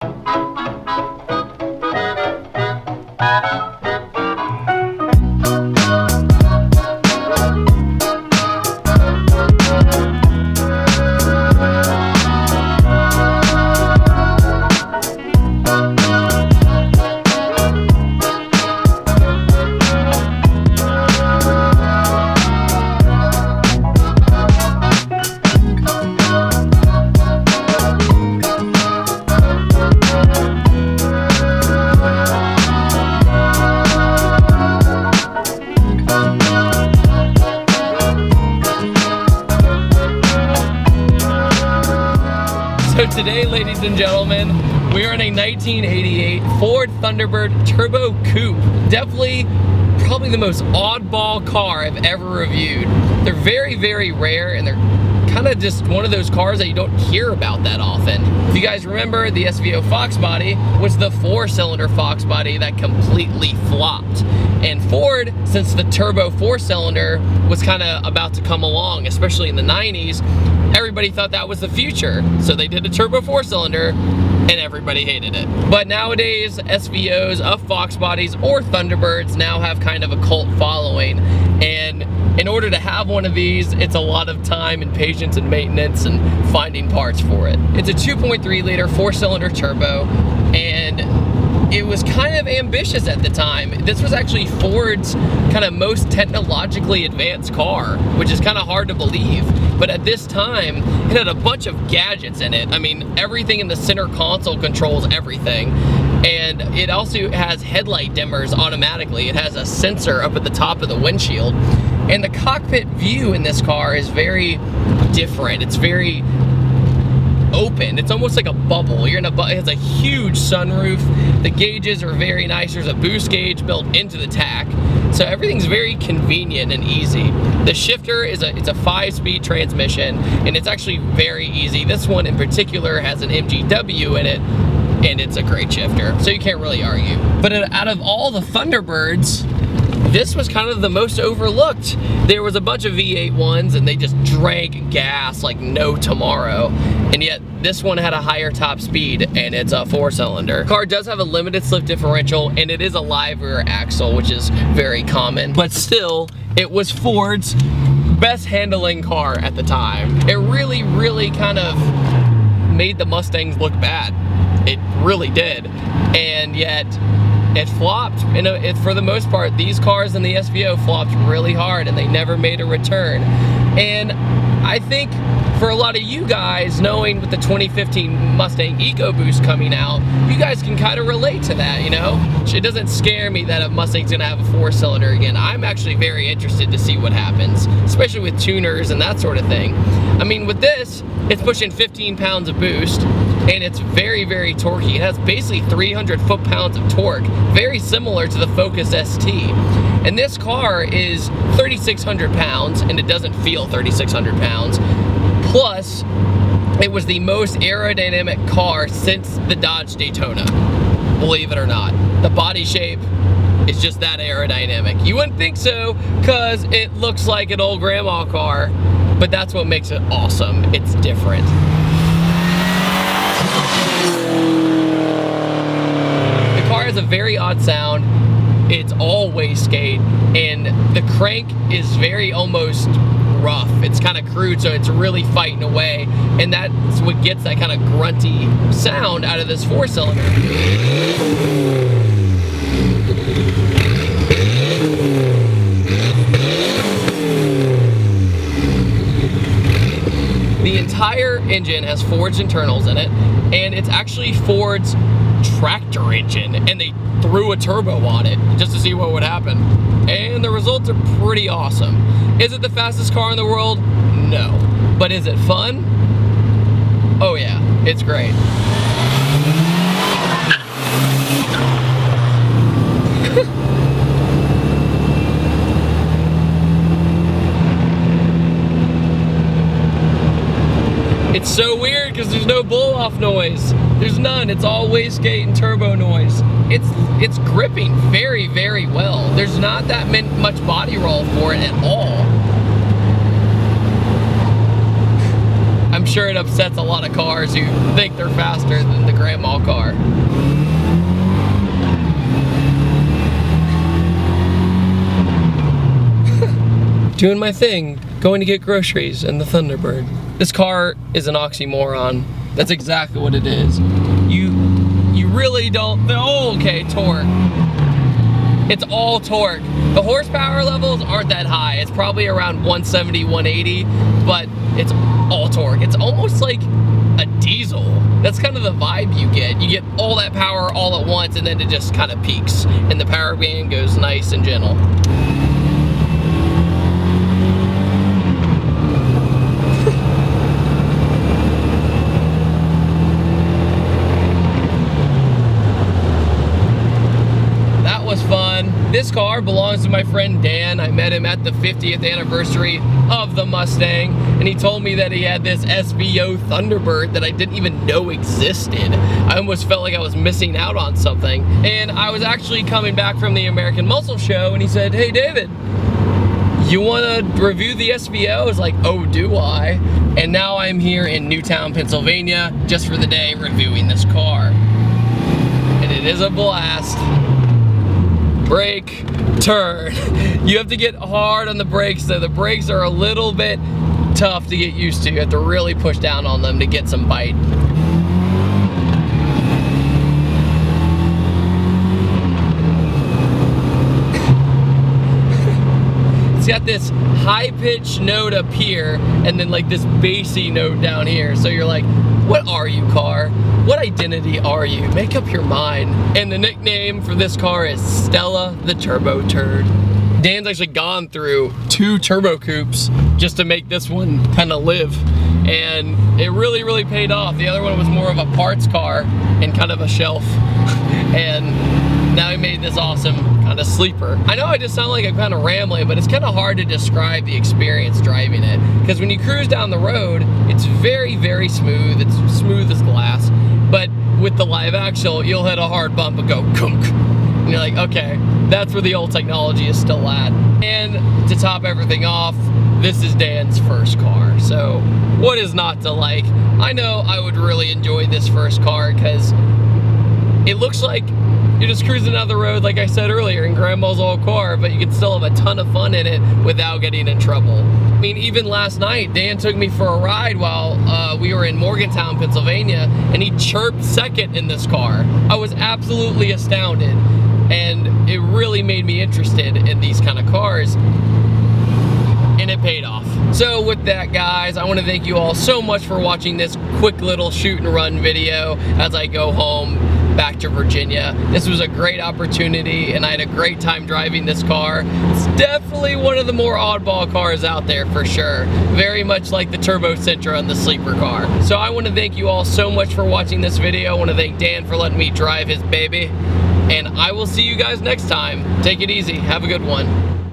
So today, ladies and gentlemen, we are in a 1988 Ford Thunderbird Turbo Coupe. Definitely, probably the most oddball car I've ever reviewed. They're very, very rare, and they're kind of just one of those cars that you don't hear about that often. If you guys remember, the SVO Fox body was the 4-cylinder Fox body that completely flopped. And Ford, since the turbo 4-cylinder was kind of about to come along, especially in the 90s, everybody thought that was the future. So they did a turbo 4-cylinder and everybody hated it. But nowadays, SVOs of Fox bodies or Thunderbirds now have kind of a cult following. And in order to have one of these, it's a lot of time and patience and maintenance and finding parts for it. It's a 2.3 liter 4-cylinder turbo, and it was kind of ambitious at the time. This was actually Ford's kind of most technologically advanced car, which is kind of hard to believe. But at this time, it had a bunch of gadgets in it. I mean, everything in the center console controls everything. And it also has headlight dimmers automatically. It has a sensor up at the top of the windshield. And the cockpit view in this car is very different. It's very open. It's almost like a bubble. You're in a it has a huge sunroof. The gauges are very nice. There's a boost gauge built into the tack. So everything's very convenient and easy. The shifter is it's a 5-speed transmission, and it's actually very easy. This one in particular has an MGW in it, and it's a great shifter. So you can't really argue. But out of all the Thunderbirds, this was kind of the most overlooked. There was a bunch of V8 ones and they just drank gas like no tomorrow. And yet this one had a higher top speed and it's a 4-cylinder. The car does have a limited slip differential and it is a live rear axle, which is very common. But still, it was Ford's best handling car at the time. It really, really kind of made the Mustangs look bad. It really did. And yet, it flopped. And for the most part, these cars in the SVO flopped really hard and they never made a return. And I think for a lot of you guys, knowing with the 2015 Mustang EcoBoost coming out, you guys can kind of relate to that, you know? It doesn't scare me that a Mustang's gonna have a 4-cylinder again. I'm actually very interested to see what happens, especially with tuners and that sort of thing. I mean, with this, it's pushing 15 pounds of boost, and it's very, very torquey. It has basically 300 foot-pounds of torque, very similar to the Focus ST. And this car is 3,600 pounds, and it doesn't feel 3,600 pounds. Plus, it was the most aerodynamic car since the Dodge Daytona, believe it or not. The body shape is just that aerodynamic. You wouldn't think so, because it looks like an old grandma car, but that's what makes it awesome. It's different. The car has a very odd sound. It's all wastegate, and the crank is very almost rough. It's kind of crude, so it's really fighting away, and that's what gets that kind of grunty sound out of this 4-cylinder. The entire engine has Ford's internals in it, and it's actually Ford's tractor engine, and they threw a turbo on it just to see what would happen. And the results are pretty awesome. Is it the fastest car in the world? No. But is it fun? Oh yeah, it's great. It's so weird because there's no blow-off noise. There's none. It's all wastegate and turbo noise. It's gripping very, very well. There's not that much body roll for it at all. I I'm sure it upsets a lot of cars who think they're faster than the grandma car. Doing my thing, going to get groceries in the Thunderbird. This car is an oxymoron. That's exactly what it is. You really don't, oh, okay, torque. It's all torque. The horsepower levels aren't that high. It's probably around 170, 180, but it's all torque. It's almost like a diesel. That's kind of the vibe you get. You get all that power all at once, and then it just kind of peaks, and the power band goes nice and gentle. Was fun. This car belongs to my friend Dan. I met him at the 50th anniversary of the Mustang, and he told me that he had this SVO Thunderbird that I didn't even know existed. I almost felt like I was missing out on something. And I was actually coming back from the American Muscle Show, and he said, "Hey David, you want to review the SVO?" I was like, "Oh, do I?" And now I'm here in Newtown, Pennsylvania, just for the day reviewing this car. And it is a blast. Brake, turn. You have to get hard on the brakes though. The brakes are a little bit tough to get used to. You have to really push down on them to get some bite. It's got this high-pitched note up here and then like this bassy note down here. So you're like, what are you, car? What identity are you? Make up your mind. And the nickname for this car is Stella the Turbo Turd. Dan's actually gone through 2 turbo coupes just to make this one kind of live. And it really, really paid off. The other one was more of a parts car and kind of a shelf. And now he made this awesome kind of sleeper. I know I just sound like I'm kind of rambling, but it's kind of hard to describe the experience driving it. Because when you cruise down the road, it's very, very smooth. It's smooth as glass. But with the live axle, you'll hit a hard bump and go kunk. And you're like, okay, that's where the old technology is still at. And to top everything off, this is Dan's first car. So what is not to like? I know I would really enjoy this first car because it looks like you're just cruising down the road, like I said earlier, in Grandma's old car, but you can still have a ton of fun in it without getting in trouble. I mean, even last night, Dan took me for a ride while we were in Morgantown, Pennsylvania, and he chirped second in this car. I was absolutely astounded, and it really made me interested in these kind of cars, and it paid off. So with that, guys, I want to thank you all so much for watching this quick little shoot and run video as I go home back to Virginia. This was a great opportunity and I had a great time driving this car. It's definitely one of the more oddball cars out there for sure. Very much like the Turbo Sentra and the sleeper car. So I want to thank you all so much for watching this video. I want to thank Dan for letting me drive his baby. And I will see you guys next time. Take it easy. Have a good one.